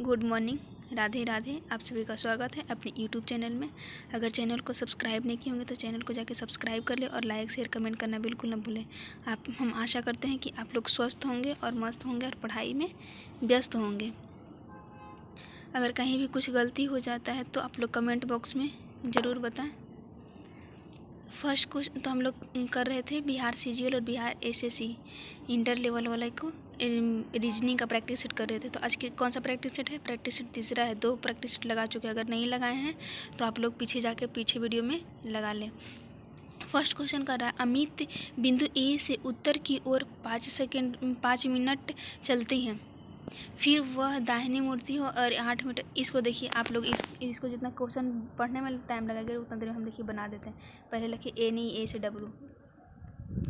Good morning, Radhe Radhe. आप सभी का स्वागत है अपने यूट्यूब चैनल में। अगर चैनल को सब्सक्राइब नहीं किए होंगे तो चैनल को जाके सब्सक्राइब कर ले और लाइक शेयर कमेंट करना बिल्कुल ना भूलें। हम आशा करते हैं कि आप लोग स्वस्थ होंगे और मस्त होंगे और पढ़ाई में व्यस्त होंगे। अगर कहीं भी कुछ गलती हो जाता है तो आप लोग कमेंट बॉक्स में ज़रूर बताएं। फर्स्ट क्वेश्चन तो हम लोग कर रहे थे बिहार सीजीएल और बिहार एसएससी इंटर लेवल वाले को रीजनिंग का प्रैक्टिस सेट कर रहे थे। तो आज के कौन सा प्रैक्टिस सेट है? प्रैक्टिस सेट तीसरा है। 2 प्रैक्टिस सेट लगा चुके हैं। अगर नहीं लगाए हैं तो आप लोग पीछे जाके पीछे वीडियो में लगा लें। फर्स्ट क्वेश्चन कर रहा है, अमित बिंदु ए से उत्तर की ओर 5 मिनट चलते हैं, फिर वह दाहिनी मुड़ती हो और 8 मीटर। इसको देखिए आप लोग, इसको जितना क्वेश्चन पढ़ने में टाइम लगेगा उतना देर हम देखिए बना देते हैं। पहले लिखिए ए नहीं, ए से डब्लू,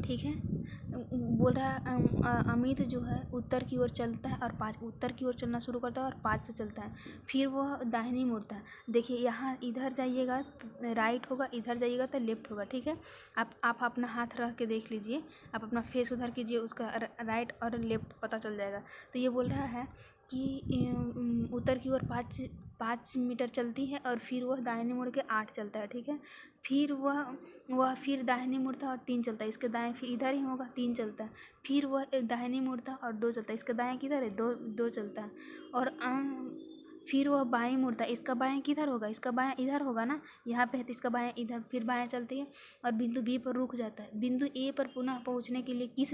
ठीक है। बोल रहा है अमित जो है उत्तर की ओर चलता है और 5 उत्तर की ओर चलना शुरू करता है और 5 से चलता है, फिर वह दाहिनी मुड़ता है। देखिए यहाँ इधर जाइएगा तो राइट होगा, इधर जाइएगा तो लेफ्ट होगा, ठीक है। आप अपना हाथ रख के देख लीजिए, आप अपना फेस उधर कीजिए, उसका राइट और लेफ्ट पता चल जाएगा। तो ये बोल रहा है कि उत्तर की ओर 5 मीटर चलती है और फिर वह दाहिनी मुड़ के 8 चलता है, ठीक है। फिर वह फिर दाहिनी मुड़ता है और 3 चलता है, इसके दाएं फिर इधर ही होगा, 3 चलता है। फिर वह दाहिनी मुड़ता है और 2 चलता है, इसके दाएं किधर है, 2 चलता है। और फिर वह बाएं मुड़ता है, इसका बाएं किधर होगा, इसका बाएं इधर होगा ना, यहाँ पे है तो इसका बाएं इधर, फिर बाएं चलती है और बिंदु बी पर रुक जाता है। बिंदु ए पर पुनः पहुँचने के लिए किस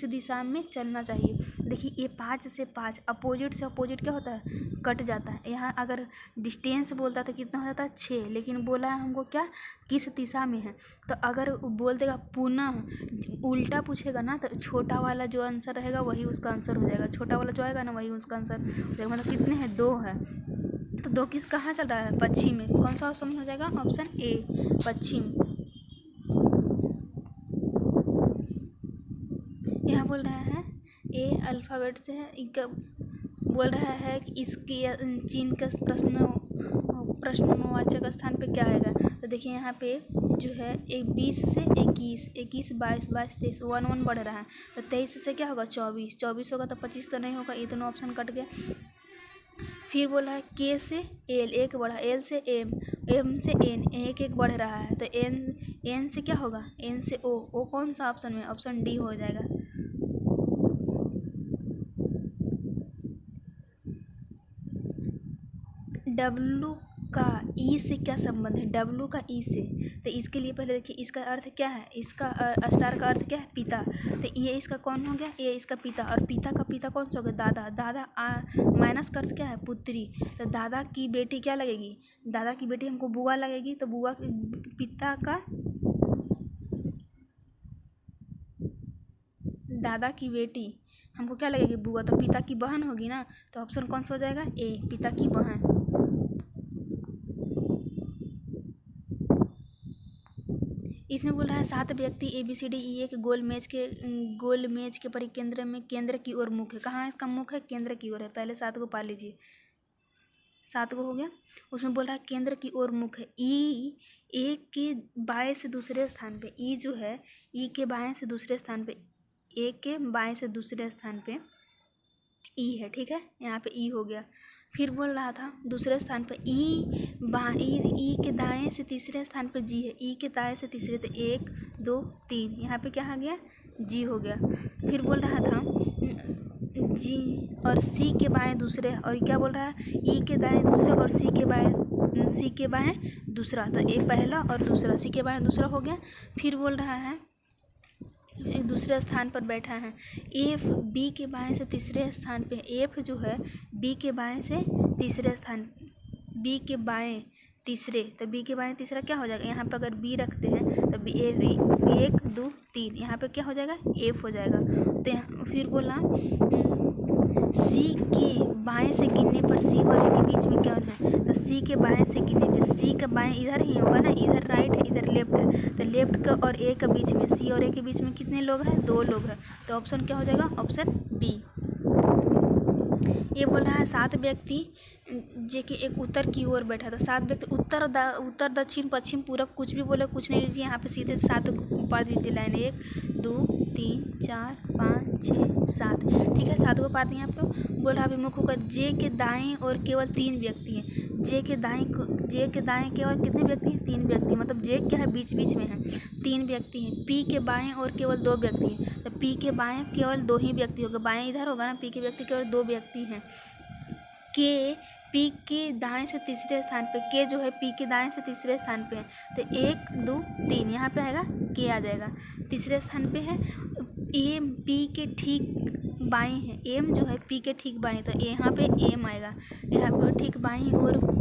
दिशा में चलना चाहिए? देखिए ये 5 से 5 अपोजिट से अपोजिट क्या होता है, कट जाता है। यहाँ अगर डिस्टेंस बोलता तो कितना हो जाता है 6, लेकिन बोला है हमको क्या, किस दिशा में है। तो अगर बोल देगा पुनः, उल्टा पूछेगा ना, तो छोटा वाला जो आंसर रहेगा वही उसका आंसर हो जाएगा। छोटा वाला जो आएगा ना वही उसका आंसर हो जाएगा। मतलब कितने हैं, 2 है। तो 2 किस कहाँ चल रहा है, पश्चिम में। कौन सा ऑप्शन हो जाएगा, ऑप्शन ए पश्चिम। यहाँ बोल रहा है ए अल्फ़ाबेट से है, बोल रहा है कि इसकी चीन का प्रश्नवाचक स्थान पे क्या आएगा। तो देखिए यहाँ पे जो है 20 से 21, 22, 23, 1 बढ़ रहा है। तो 23 से क्या होगा, 24 होगा। तो 25 तो नहीं होगा, ये दोनों ऑप्शन कट गया। फिर बोला है के से एल, एक बढ़ा, एल से एम से एन, एक बढ़ रहा है। तो एन से क्या होगा, एन से ओ कौन सा ऑप्शन में, ऑप्शन डी हो जाएगा। डब्लू का ई से क्या संबंध है, डब्लू का ई से। तो इसके लिए पहले देखिए इसका अर्थ क्या है, इसका स्टार का अर्थ क्या है, पिता। तो ये इसका कौन हो गया, ये इसका पिता। और पिता का पिता कौन सा हो गया, दादा। माइनस का अर्थ क्या है, पुत्री। तो दादा की बेटी क्या लगेगी, दादा की बेटी हमको बुआ लगेगी। तो बुआ पिता का दादा की बेटी हमको क्या लगेगी, बुआ। तो पिता की बहन होगी ना। तो ऑप्शन कौन सा हो जाएगा, ए पिता की बहन। इसमें बोल रहा है 7 व्यक्ति ABCDE एक गोल मेज के परिकेंद्र में केंद्र की ओर मुख है। कहाँ है इसका मुख है, केंद्र की ओर है। पहले 7 को पा लीजिए, 7 को हो गया। उसमें बोल रहा है केंद्र की ओर मुख है। ई एक के बाएं से दूसरे स्थान पे, ई जो है ई के बाएं से दूसरे स्थान पे, ए के बाएं से दूसरे स्थान पे ई है, ठीक है। यहाँ पे ई हो गया। फिर बोल रहा था दूसरे स्थान पे ई के दाएं से तीसरे स्थान पे जी है। ई के दाएं से तीसरे, तो 1 2 3, यहाँ पे क्या आ गया, जी हो गया। फिर बोल रहा था जी और सी के बाएं दूसरे, और क्या बोल रहा है, ई के दाएं दूसरे और सी के बाएं दूसरा। तो ए पहला और दूसरा, सी के बाएं दूसरा हो गया। फिर बोल रहा है एक दूसरे स्थान पर बैठा है। एफ बी के बाएं से तीसरे स्थान पे, एफ जो है बी के बाएं से तीसरे स्थान, बी के बाएं तीसरे। तो बी के बाएं तीसरा क्या हो जाएगा, यहाँ पे अगर बी रखते हैं तो बी 1 2 3, यहाँ पे क्या हो जाएगा, एफ हो जाएगा। तो फिर बोला सी के बाएं से गिनने पर सी और ए के बीच में क्या है। तो सी के बाएं से गिनने पे, सी का बाएं इधर ही होगा ना, इधर राइट है इधर लेफ्ट है। तो लेफ्ट का और ए के बीच में, सी और ए के बीच में कितने लोग हैं, 2 लोग हैं। तो ऑप्शन क्या हो जाएगा, ऑप्शन बी। ये बोल रहा है 7 व्यक्ति जे कि एक उत्तर की ओर बैठा था। 7 व्यक्ति उत्तर दक्षिण पश्चिम पूरब कुछ भी बोले, कुछ नहीं लीजिए। यहाँ पे सीधे 7 पढ़ दीजिए लाइन, 1 2 3 4 5 6 7। ठीक है, 7 को पाते हैं आप लोग। बोला अभिमुख होकर जे के दाएं और केवल 3 व्यक्ति हैं। जे के दाएं केवल कितने व्यक्ति हैं? 3 व्यक्ति। मतलब जे क्या है? बीच बीच में है, 3 व्यक्ति हैं। पी के बाएं और केवल 2 व्यक्ति हैं। तो पी के बाएं केवल 2 ही व्यक्ति होगा, बाएं इधर होगा ना, पी के व्यक्ति केवल 2 व्यक्ति हैं। के पी के दाएं से तीसरे स्थान पे, के जो है पी के दाएं से तीसरे स्थान पे है। तो 1 2 3 यहाँ पे आएगा, के आ जाएगा। तीसरे स्थान पे है। एम पी के ठीक बाएं है, एम जो है पी के ठीक बाएं, तो यहाँ पे एम आएगा। यहाँ पे ठीक बाएं और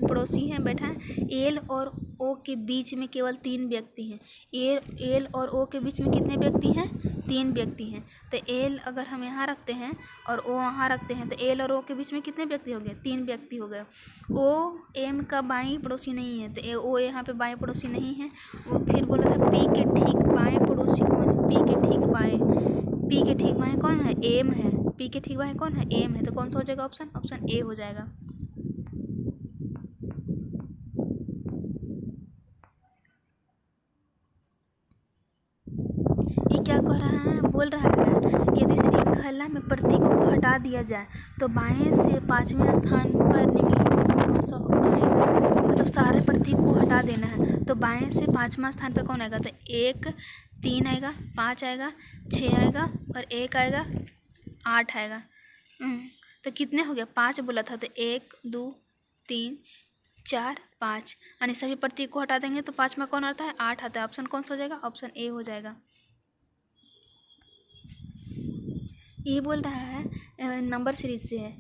पड़ोसी है बैठा है। एल और ओ के बीच में केवल 3 व्यक्ति हैं। एल और ओ के बीच में कितने व्यक्ति हैं? 3 व्यक्ति हैं। तो एल अगर हम यहाँ रखते हैं और ओ वहाँ रखते हैं, तो एल और ओ के बीच में कितने व्यक्ति हो गए? 3 व्यक्ति हो गए। ओ एम का बाएं पड़ोसी नहीं है, तो ओ यहाँ पे बाएं पड़ोसी नहीं है। वो फिर बोला था पी के ठीक बाएं पड़ोसी कौन है? पी के ठीक बाएं कौन है? एम है। पी के ठीक बाएं कौन है? एम है। तो कौन सा हो जाएगा ऑप्शन? ऑप्शन ए हो जाएगा। ये क्या कह रहा है? बोल रहा है यदि श्रृंखला में प्रतीकों को हटा दिया जाए तो बाएं से 5वें स्थान पर निम्नलिखित में कौन सा आएगा? मतलब सारे प्रतीक को हटा देना है, तो बाएं से 5वां स्थान पर कौन आएगा? तो 1 3 आएगा, 5 आएगा, 6 आएगा और 1 आएगा, 8 आएगा। तो कितने हो गया? 5 बोला था, तो 1 2 3 4 5, यानी सभी प्रतीक को हटा देंगे तो 5 में कौन आता है? 8 आता है। ऑप्शन कौन सा हो जाएगा? ऑप्शन ए हो जाएगा। ये बोल रहा है नंबर सीरीज से है।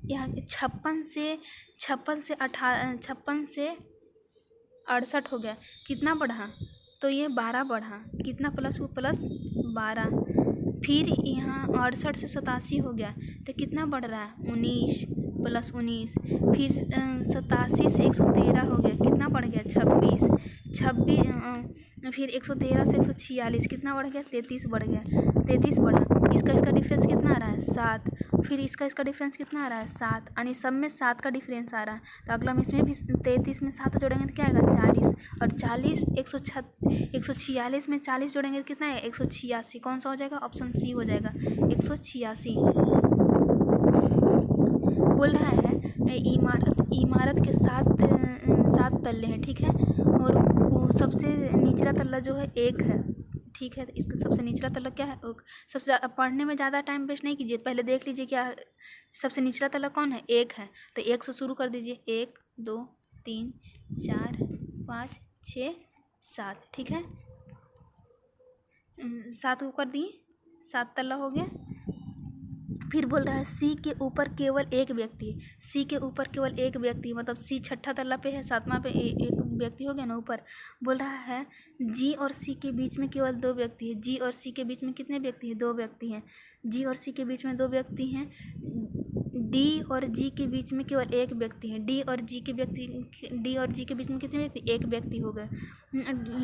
यहाँ 56 से 68 हो गया, कितना बढ़ा? तो ये 12 बढ़ा। कितना प्लस? वो प्लस 12। फिर यहाँ 68 से 87 हो गया, तो कितना बढ़ रहा है? 19 प्लस 19। फिर 87 से 113 हो गया, कितना बढ़ गया? 26। फिर 113 से 146 कितना बढ़ गया? 33 बढ़ गया। 33 बढ़ा। इसका डिफरेंस कितना आ रहा है? 7। फिर इसका डिफरेंस कितना आ रहा है? 7। यानी सब में 7 का डिफरेंस आ रहा है। तो अगला हम इसमें भी 33 में 7 जोड़ेंगे तो क्या आएगा? 40। और 146 में 40 जोड़ेंगे तो कितना है? 186। कौन सा हो जाएगा? ऑप्शन सी हो जाएगा, 186। बोल रहा है इमारत के 7 तल्ले हैं। ठीक है, और वो सबसे निचला तल्ला जो है 1 है। ठीक है, तो इसका सबसे निचला तल्ला क्या है? सबसे पढ़ने में ज़्यादा टाइम वेस्ट नहीं कीजिए, पहले देख लीजिए क्या सबसे निचला तल्ला कौन है? 1 है। तो 1 से शुरू कर दीजिए। 1 2 3 4 5 6 7। ठीक है, 7 को कर दिए, 7 तल्ला हो गया। फिर बोल रहा है सी के ऊपर केवल 1 व्यक्ति है। सी के ऊपर केवल 1 व्यक्ति, मतलब सी 6ठा तल्ला पे है, 7वां पे 1 व्यक्ति हो गया ना ऊपर। बोल रहा है जी और सी के बीच में केवल 2 व्यक्ति है। जी और सी के बीच में कितने व्यक्ति हैं? 2 व्यक्ति हैं। जी और सी के बीच में 2 व्यक्ति हैं। डी और जी के बीच में केवल 1 व्यक्ति है। डी और जी के बीच में कितने व्यक्ति? 1 व्यक्ति हो गए।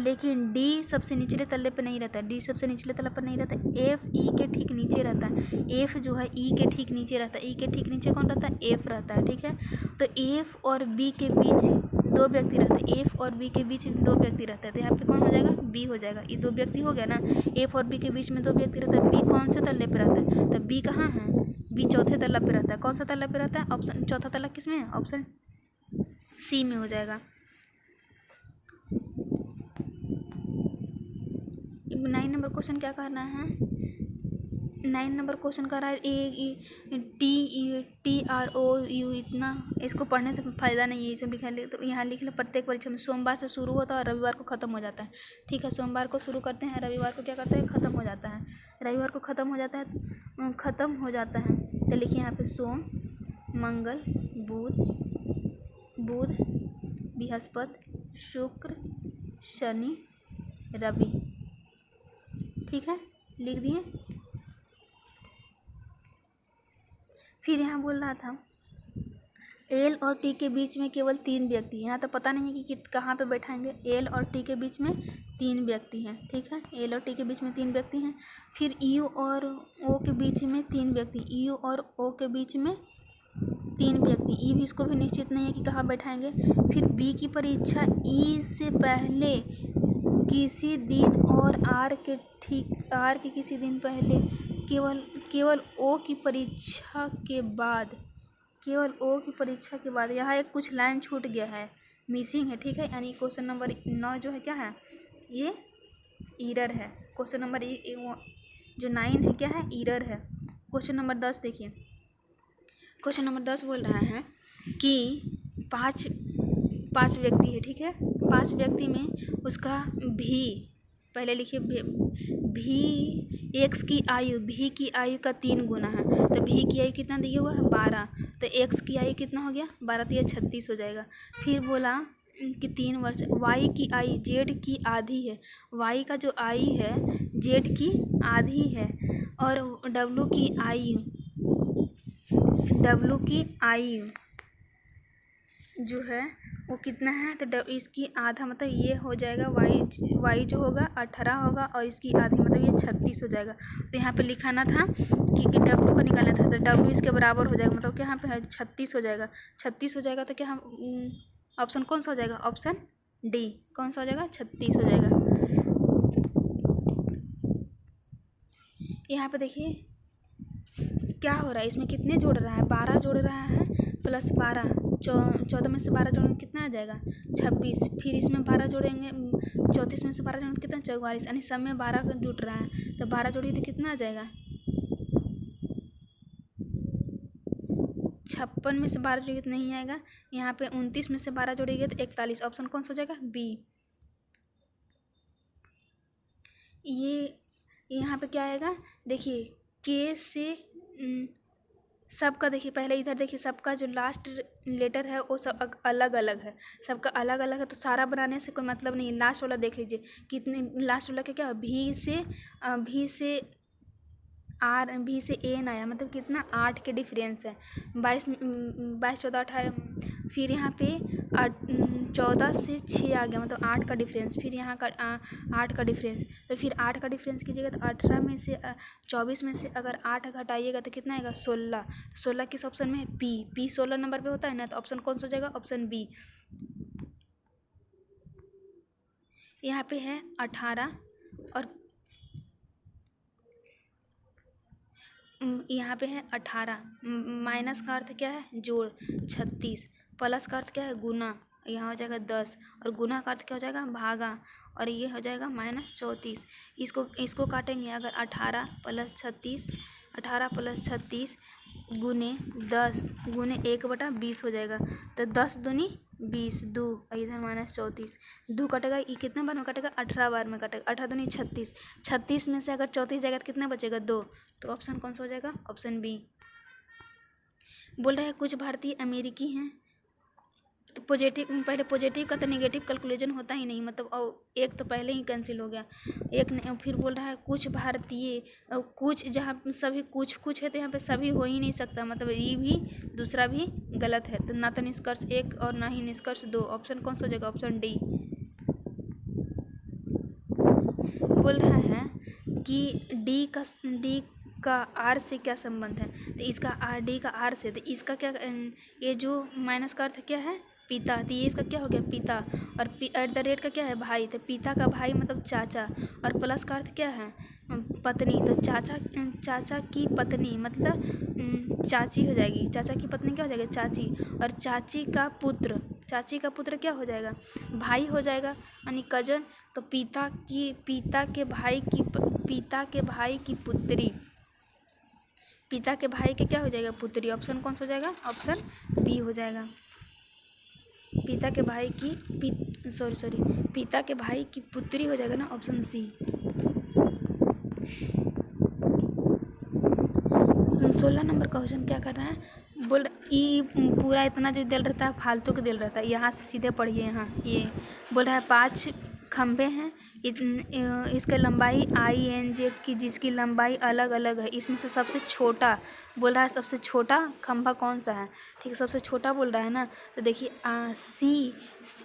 लेकिन डी सबसे निचले तल्ले पर नहीं रहता है। डी सबसे निचले तल्ले पर नहीं रहता है। एफ ई के ठीक नीचे रहता है। एफ जो है ई के ठीक नीचे रहता है। ई के ठीक नीचे कौन रहता है? एफ रहता है। ठीक है, तो एफ और बी के बीच 2 व्यक्ति रहते हैं। एफ और बी के बीच 2 व्यक्ति रहते हैं, तो यहाँ पे कौन हो जाएगा? बी हो जाएगा। ये 2 व्यक्ति हो गया ना। एफ और बी के बीच में 2 व्यक्ति रहता है। बी कौन से तल्ले पे रहता है? तो बी कहाँ है? बी चौथे तल्ला पे रहता है। कौन सा तल्ला पे रहता है? ऑप्शन चौथा तल्ला किस में है? ऑप्शन सी में हो जाएगा। 9 नंबर क्वेश्चन क्या करना है? 9 नंबर क्वेश्चन कर रहा है TROU। इतना इसको पढ़ने से फ़ायदा नहीं है, इसे लिखा तो यहाँ लिख लो। प्रत्येक परीक्षा में सोमवार से शुरू होता है और रविवार को ख़त्म हो जाता है। ठीक है, सोमवार को शुरू करते हैं, रविवार को क्या करते हैं? ख़त्म हो जाता है। रविवार को ख़त्म हो जाता है। तो लिखिए यहाँ पे सोम मंगल बुध बृहस्पति शुक्र शनि रवि। ठीक है, लिख दिए। फिर यहाँ बोल रहा था एल और टी के बीच में केवल 3 व्यक्ति हैं। यहाँ तो पता नहीं है कि कहाँ पे बैठाएंगे। एल और टी के बीच में 3 व्यक्ति हैं। ठीक है, एल और टी के बीच में 3 व्यक्ति हैं। फिर यू और ओ के बीच में 3 व्यक्ति। यू और ओ के बीच में 3 व्यक्ति। ई भी इसको भी निश्चित नहीं है कि कहाँ बैठाएंगे। फिर बी की परीक्षा ई से पहले किसी दिन और आर के किसी दिन पहले केवल ओ की परीक्षा के बाद यहाँ एक कुछ लाइन छूट गया है, मिसिंग है, ठीक है। यानी क्वेश्चन नंबर 9 जो है क्या है, ये ईरर है। क्वेश्चन नंबर जो 9 है क्या है, ईरर है। क्वेश्चन नंबर 10 देखिए, क्वेश्चन नंबर 10 बोल रहा है कि पाँच व्यक्ति है, ठीक है। 5 व्यक्ति में उसका भी, पहले लिखिए भी एक्स की आयु, भी की आयु का 3 गुना है, तो भी की आयु कितना दिया हुआ है 12, तो एक्स की आयु कितना हो गया 12, तो यह 36 हो जाएगा। फिर बोला कि 3 वर्ष, वाई की आयु जेड की आधी है, वाई का जो आयु है जेड की आधी है, और डब्लू की आयु जो है वो कितना है, तो इसकी आधा मतलब ये हो जाएगा, वाई जो होगा 18 होगा, और इसकी आधी मतलब ये 36 हो जाएगा। तो यहाँ पे लिखाना था कि डब्लू का निकालना था, तो डब्लू इसके बराबर हो जाएगा, मतलब क्या यहाँ पे है 36 हो जाएगा। 36 हो जाएगा तो क्या हम ऑप्शन कौन सा हो जाएगा, ऑप्शन डी कौन सा हो जाएगा, 36 हो जाएगा। यहाँ पे देखिए क्या हो रहा है, इसमें कितने जोड़ रहा है, 12 जोड़ रहा है, प्लस 12, 14 में से 12 जोड़ेंगे कितना आ जाएगा 26, फिर इसमें 12 जोड़ेंगे, 34 में से 12 जोड़ेंगे कितना 44, यानी सब में 12 जुट रहा है, तो 12 जोड़िए तो कितना आ जाएगा 56 में से 12 जोड़िए तो नहीं आएगा। यहाँ पे 29 में से 12 जोड़िएगा तो 41, ऑप्शन कौन सा हो जाएगा बी। ये यहाँ पे क्या आएगा, देखिए के से सबका, देखिए पहले इधर देखिए सबका जो लास्ट लेटर है वो सब अलग अलग है, सबका अलग अलग है, तो सारा बनाने से कोई मतलब नहीं। लास्ट वाला देख लीजिए कितने, लास्ट वाला क्या भी से भी से एन आया, मतलब कितना 8 के डिफरेंस है, 22 14 18, फिर यहाँ पे 14 से 6 आ गया, मतलब 8 का डिफरेंस, फिर यहाँ का 8 का डिफरेंस, तो फिर 8 का डिफरेंस कीजिएगा तो 18 में से 24 में से अगर 8 घटाइएगा तो कितना आएगा 16, 16 किस ऑप्शन में पी 16 नंबर पे होता है ना, तो ऑप्शन कौन सा हो जाएगा, ऑप्शन बी। यहाँ पे है 18, और यहाँ पे है 18, माइनस का अर्थ क्या है जोड़, 36, प्लस का अर्थ क्या है गुना, यहाँ हो जाएगा 10, और गुना का अर्थ क्या हो जाएगा भागा, और ये हो जाएगा -34। इसको काटेंगे, अगर 18 + 36, 18 + 36 गुने 10 गुने 1/20 हो जाएगा, तो 10 दूनी 20, 2 इधर -34, 2 कटेगा, ये कितना बार में कटेगा 18 बार में कटेगा, 18 दूनी 36, 36 में से अगर 34 जाएगा तो कितना बचेगा 2, तो ऑप्शन कौन सा हो जाएगा, ऑप्शन बी। बोल रहे हैं कुछ भारतीय अमेरिकी हैं, तो पहले पॉजिटिव का तो नेगेटिव कैलकुलेशन होता ही नहीं, मतलब और एक तो पहले ही कैंसिल हो गया, एक ने, फिर बोल रहा है कुछ भारतीय, कुछ जहाँ सभी कुछ है तो यहाँ पे सभी हो ही नहीं सकता, मतलब ये भी दूसरा भी गलत है, तो ना तो निष्कर्ष 1 और ना ही निष्कर्ष 2, ऑप्शन कौन सा हो जाएगा, ऑप्शन डी। बोल रहा है कि डी का आर से क्या संबंध है, तो इसका डी का आर से, तो इसका क्या, ये जो माइनस का अर्थ क्या है पिता, तो ये इसका क्या हो गया पिता, और @ का क्या है भाई, तो पिता का भाई मतलब चाचा, और प्लस का अर्थ क्या है पत्नी, तो चाचा की पत्नी मतलब चाची हो जाएगी, चाचा की पत्नी क्या हो जाएगी चाची, और चाची का पुत्र क्या हो जाएगा भाई हो जाएगा, यानी कजन, तो पिता के भाई की पुत्री, पिता के भाई के क्या हो जाएगा पुत्री, ऑप्शन कौन सा हो जाएगा, ऑप्शन बी हो जाएगा। पिता के भाई की पुत्री हो जाएगा ना, ऑप्शन सी। 16 नंबर का क्वेश्चन क्या कर रहा है, बोल ई पूरा इतना जो दिल रहता है फालतू के दिल रहता है, यहाँ से सीधे पढ़िए, यहाँ ये बोल रहा है 5 खंभे हैं, इसका लंबाई INJ की, जिसकी लंबाई अलग अलग है, इसमें से सबसे छोटा बोल रहा है, सबसे छोटा खंभा कौन सा है, ठीक है सबसे छोटा बोल रहा है ना, तो देखिए सी,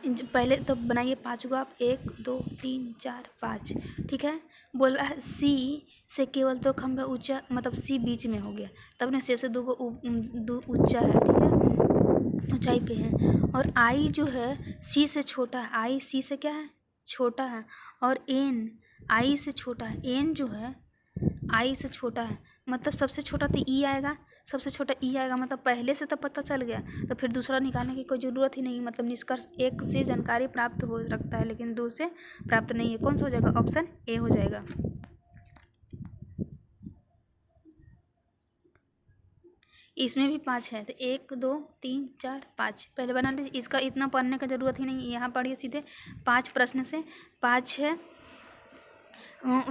पहले तो बनाइए 5 को आप, 1 2 3 4 5, ठीक है। बोल रहा है सी से केवल 2 खंभे ऊंचा, मतलब सी बीच में हो गया, तब ना से 2 ऊंचा है, ठीक है ऊंचाई पे है, और आई जो है सी से छोटा है, आई सी से क्या है छोटा है और n i से छोटा है, n जो है i से छोटा है, मतलब सबसे छोटा तो e आएगा, सबसे छोटा e आएगा, मतलब पहले से तो पता चल गया, तो फिर दूसरा निकालने की कोई ज़रूरत ही नहीं। मतलब निष्कर्ष एक से जानकारी प्राप्त हो सकता है लेकिन दो से प्राप्त नहीं है। कौन सा हो जाएगा? ऑप्शन ए हो जाएगा। इसमें भी 5 है, तो 1 2 3 4 5 पहले बना लीजिए। इसका इतना पढ़ने का ज़रूरत ही नहीं, यहाँ पढ़िए सीधे 5 प्रश्न से 5 है।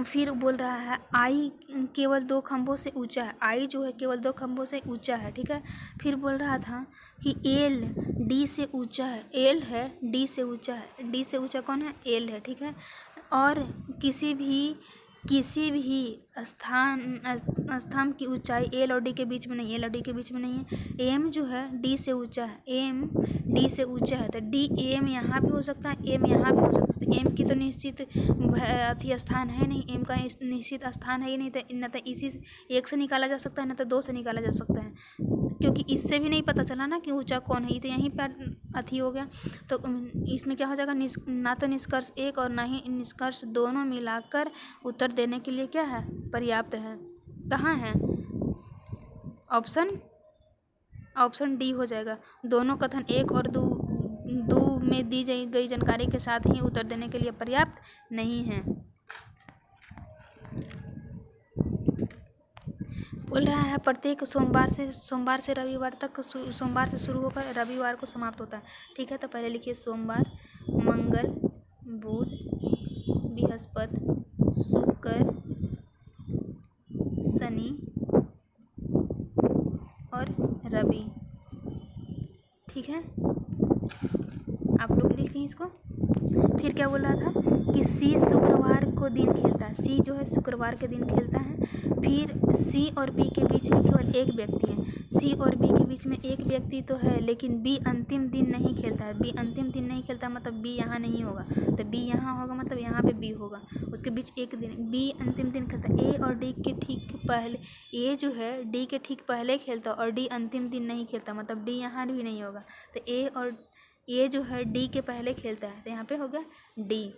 फिर बोल रहा है आई केवल 2 खंभों से ऊंचा है, आई जो है केवल 2 खंभों से ऊंचा है, ठीक है। फिर बोल रहा था कि एल डी से ऊंचा है, एल है डी से ऊंचा है, डी से ऊंचा कौन है? एल है, ठीक है। और किसी भी स्तंभ की ऊंचाई एल और डी के बीच में नहीं, एल और डी के बीच में नहीं है। एम जो है डी से ऊंचा है, एम डी से ऊंचा है, तो डी एम यहाँ भी हो सकता है, एम यहाँ भी हो सकता है। एम की तो निश्चित अथी स्थान है नहीं, एम का निश्चित स्थान है ही नहीं, तो न तो इसी एक से निकाला जा सकता है न तो 2 से निकाला जा सकता है, क्योंकि इससे भी नहीं पता चला ना कि ऊंचा कौन है, ये तो यहीं पर अथी हो गया। तो इसमें क्या हो जाएगा? ना तो निष्कर्ष एक और ना ही निष्कर्ष दोनों मिलाकर उत्तर देने के लिए क्या है? पर्याप्त है। कहाँ है? ऑप्शन डी हो जाएगा। दोनों कथन एक और दो में दी गई जानकारी के साथ ही उत्तर देने के लिए पर्याप्त नहीं है। बोल रहा है प्रत्येक सोमवार से रविवार तक, सोमवार से शुरू होकर रविवार को समाप्त होता है, ठीक है। तो पहले लिखिए सोमवार, मंगल, बुध, बृहस्पति, शुक्र, शनि और रवि, ठीक है। आप लोग लिखें इसको। फिर क्या बोल रहा था कि सी शुक्रवार को दिन खेलता है, सी जो है शुक्रवार के दिन खेलता है। फिर सी और बी के बीच में केवल एक व्यक्ति है, सी और बी के बीच में एक व्यक्ति तो है लेकिन बी अंतिम दिन नहीं खेलता है, बी अंतिम दिन नहीं खेलता मतलब बी यहाँ नहीं होगा, तो बी यहाँ होगा मतलब यहाँ पे बी होगा, उसके बीच एक दिन, बी अंतिम दिन खेलता है। ए और डी के ठीक पहले, ए जो है डी के ठीक पहले खेलता है और डी अंतिम दिन नहीं खेलता, मतलब डी यहाँ भी नहीं होगा, तो ए जो है डी के पहले खेलता है, तो यहाँ पे हो गया डी।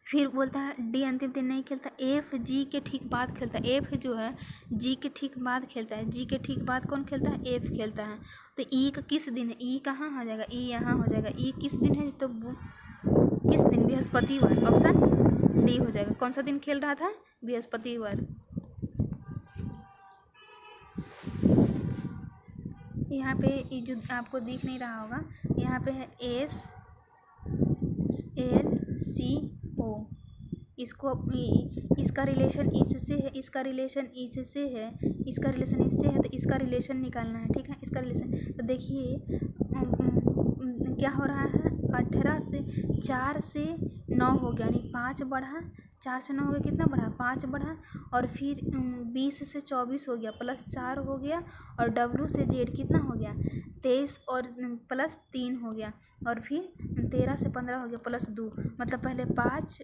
फिर बोलता है डी अंतिम दिन नहीं खेलता, एफ जी के ठीक बाद खेलता है, एफ जो है जी के ठीक बाद खेलता है, जी के ठीक बाद कौन खेलता है? एफ खेलता है। तो ई का किस दिन है? ई कहाँ हो जाएगा? ई यहाँ हो जाएगा। ई किस दिन है? तो किस दिन? बृहस्पतिवार, ऑप्शन डी हो जाएगा। कौन सा दिन खेल रहा था? बृहस्पतिवार। यहाँ पे जो आपको दिख नहीं रहा होगा, यहाँ पे है एस एल सी ओ, इसको इसका रिलेशन इससे है, इसका रिलेशन इससे है, इसका रिलेशन इससे है, तो इसका रिलेशन निकालना है, ठीक है। इसका रिलेशन तो देखिए क्या हो रहा है, 18 से 4 से 9 हो गया, यानी 5 बढ़ा, 4 से 9 हो गया, कितना बढ़ा? 5 बढ़ा, और फिर 20 से 24 हो गया, प्लस 4 हो गया, और W से Z कितना हो गया? 23 और प्लस 3 हो गया, और फिर 13 से 15 हो गया, प्लस 2, मतलब पहले 5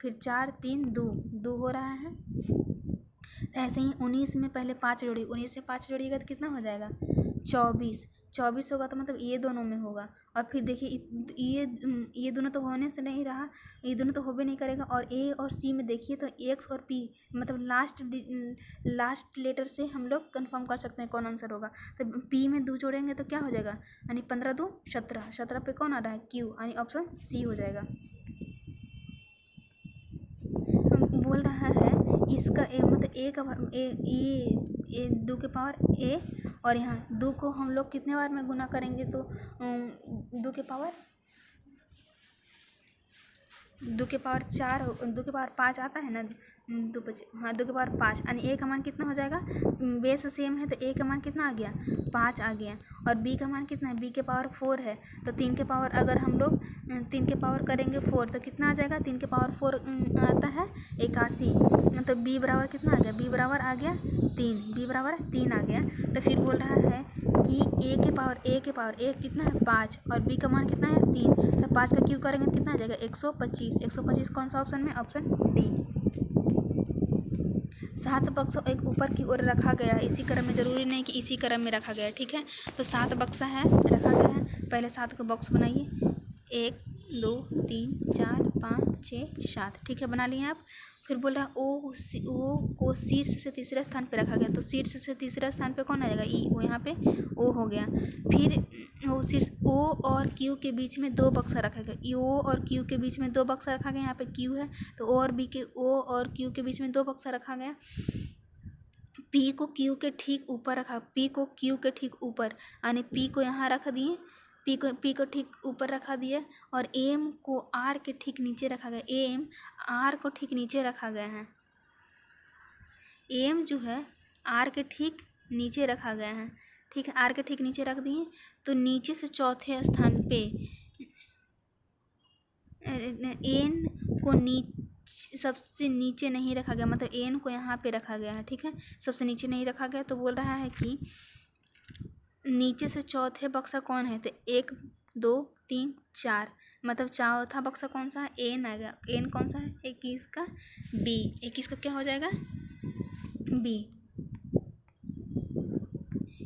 फिर 4 3 2 हो रहा है। तो ऐसे ही 19 में पहले 5 जोड़ी, 19 से 5 जोड़िएगा तो कितना हो जाएगा? 24 होगा, तो मतलब ये दोनों में होगा। और फिर देखिए ये दोनों तो होने से नहीं रहा, ये दोनों तो होबे नहीं करेगा। और ए और सी में देखिए तो एक्स और पी, मतलब लास्ट लेटर से हम लोग कंफर्म कर सकते हैं कौन आंसर होगा। तो पी में 2 जोड़ेंगे तो क्या हो जाएगा? यानी 15 2 17, 17 पे कौन आ रहा है? क्यू, यानी ऑप्शन सी हो जाएगा। बोल रहा है इसका मतलब ए का ए 2 के पावर ए, और यहाँ 2 को हम लोग कितने बार में गुना करेंगे? तो 2 के पावर 4, 2 के पावर 5 आता है ना, 2 के पावर 5, यानी ए का मान कितना हो जाएगा? बेस सेम है तो ए का मान कितना आ गया? 5 आ गया। और बी का मान कितना है? बी के पावर 4 है, तो 3 के पावर अगर हम लोग 3 के पावर करेंगे 4 तो कितना आ जाएगा? 3 के पावर 4 आता है 81, तो बी बराबर कितना आ गया? बी बराबर आ गया 3, बी बराबर 3 आ गया। तो फिर बोल रहा है कि ए के पावर ए कितना है? 5, और बी का मान कितना है? 3, तो 5 का क्यूब करेंगे तो कितना आ जाएगा? 125 कौन सा ऑप्शन में? Option D. 7 बक्सा एक ऊपर की ओर रखा गया है, इसी क्रम में, जरूरी नहीं कि इसी क्रम में रखा गया है, ठीक है। तो 7 बक्सा है, रखा गया है, पहले 7 का बॉक्स बनाइए, 1 2 3 4 5 6 7, ठीक है, बना लिए आप। फिर बोल रहा है ओ को शीर्ष से तीसरे स्थान पे रखा गया, तो शीर्ष से तीसरे स्थान पे कौन आ जाएगा, ई, वो यहाँ पे ओ हो गया। फिर वो शीर्ष ओ और क्यू के बीच में 2 बक्सा रखा गया, ओ और क्यू के बीच में 2 बक्सा रखा गया, यहाँ पे क्यू है तो ओ और क्यू के बीच में 2 बक्सा रखा गया। पी को क्यू के ठीक ऊपर रखा, पी को क्यू के ठीक ऊपर, यानी पी को यहाँ रख दिए, पी को ठीक ऊपर रखा दिया, और एम को आर के ठीक नीचे रखा गया, एम आर को ठीक नीचे रखा गया है, एम जो है आर के ठीक नीचे रखा गया है, ठीक है, आर के ठीक नीचे रख दिए। तो नीचे से चौथे स्थान पे एन को सबसे नीचे नहीं रखा गया, मतलब एन को यहाँ पे रखा गया है, ठीक है, सबसे नीचे नहीं रखा गया। तो बोल रहा है कि नीचे से चौथे बक्सा कौन है, तो 1 2 3 4, मतलब चौथा बक्सा कौन सा है, एन आएगा, एन कौन सा है, 21 का बी, 21 का क्या हो जाएगा, बी।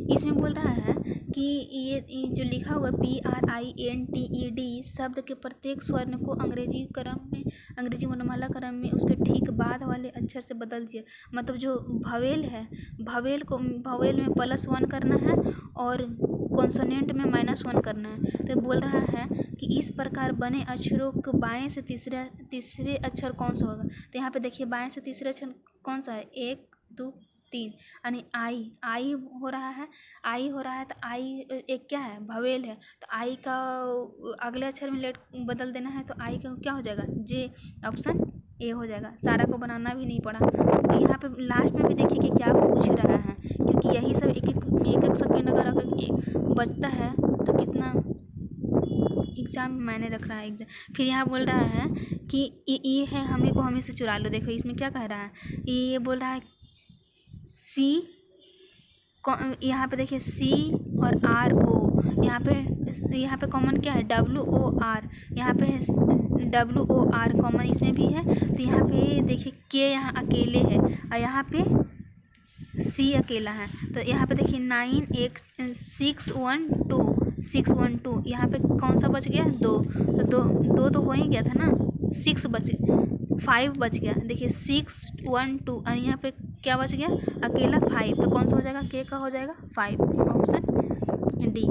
इसमें बोल रहा है कि ये जो लिखा हुआ PRINTED शब्द के प्रत्येक स्वर्ण को अंग्रेजी वर्णमाला क्रम में उसके ठीक बाद वाले अक्षर से बदल दिए, मतलब जो भवेल है, भवेल में +1 करना है और कॉन्सोनेंट में -1 करना है। तो बोल रहा है कि इस प्रकार बने अक्षरों को बाएं से तीसरे अक्षर कौन सा होगा, तो यहाँ पे देखिए बाएं से तीसरे अक्षर कौन सा है, 1 2 3, यानी आई हो रहा है, तो आई एक क्या है, भवेल है, तो आई का अगले अक्षर में लेट बदल देना है, तो आई का क्या हो जाएगा, जे, ऑप्शन ए हो जाएगा। सारा को बनाना भी नहीं पड़ा। तो यहाँ पे लास्ट में भी देखिए कि क्या पूछ रहा है, क्योंकि यही सब एक एक सेकेंड अगर बचता है तो कितना एग्ज़ाम में मायने रख रहा है एग्जाम। फिर यहाँ बोल रहा है कि ये है हमें से चुरा लो, देखो इसमें क्या कह रहा है, ये बोल रहा है सी, यहाँ पे देखिए सी और RO, यहाँ पे कॉमन क्या है, WOR, यहाँ पे WOR कॉमन इसमें भी है। तो यहाँ पे देखिए के यहाँ अकेले है और यहाँ पे सी अकेला है, तो यहाँ पे देखिए 9 1 6 1 2 6 1 2, यहाँ पे कौन सा बच गया, 2, तो दो तो हो ही गया था ना, 5 बच गया, देखिए 6 1 2, और यहाँ पे क्या बच गया, अकेला 5, तो कौन सा हो जाएगा, के का हो जाएगा 5, ऑप्शन डी।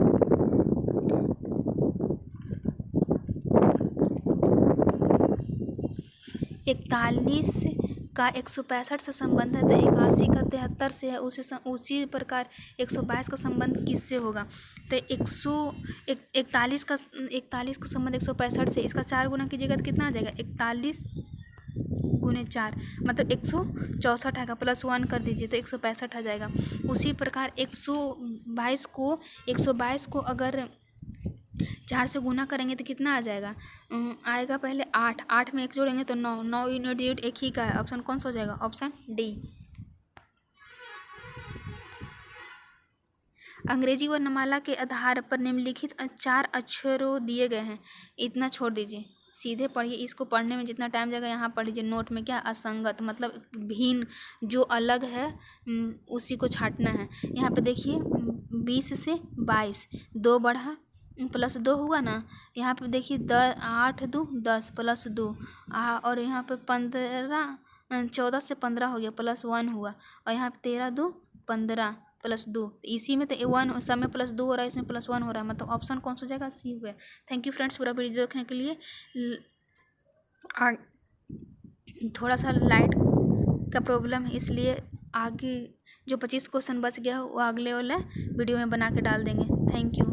इकतालीस का 165 से संबंध है, तो 81 का 73 से है, उसी प्रकार 122 का संबंध किससे होगा, तो 141 का संबंध 165 से, इसका 4 गुना कीजिएगा तो कितना आ जाएगा, 41 गुने 4, मतलब 164 आएगा, +1 कर दीजिए तो 165 आ जाएगा। उसी प्रकार 122 को अगर 4 से गुना करेंगे तो कितना आ जाएगा, आएगा पहले 8 में 1 जोड़ेंगे तो 9 यूनिट एक ही का है, ऑप्शन कौन सा हो जाएगा, ऑप्शन डी। अंग्रेजी वर्णमाला के आधार पर निम्नलिखित 4 अक्षरों दिए गए हैं, इतना छोड़ दीजिए, सीधे पढ़िए, इसको पढ़ने में जितना टाइम जाएगा यहाँ पढ़ लीजिए। नोट में क्या, असंगत मतलब भिन्न, जो अलग है उसी को छांटना है। यहाँ पे देखिए 20 से 22, 2 बढ़ा +2 हुआ ना, यहाँ पे देखिए 8 2 10 +2, और यहाँ पे 14 से 15 हो गया, +1 हुआ, और यहाँ पे 13 2 15 +2, इसी में तो 1 सब में +2 हो रहा है, इसमें +1 हो रहा है, मतलब ऑप्शन कौन सा हो जाएगा, सी हो गया। थैंक यू फ्रेंड्स पूरा वीडियो देखने के लिए। थोड़ा सा लाइट का प्रॉब्लम है, इसलिए आगे जो 25 क्वेश्चन बच गया वो अगले वाले वीडियो में बना के डाल देंगे। Thank you.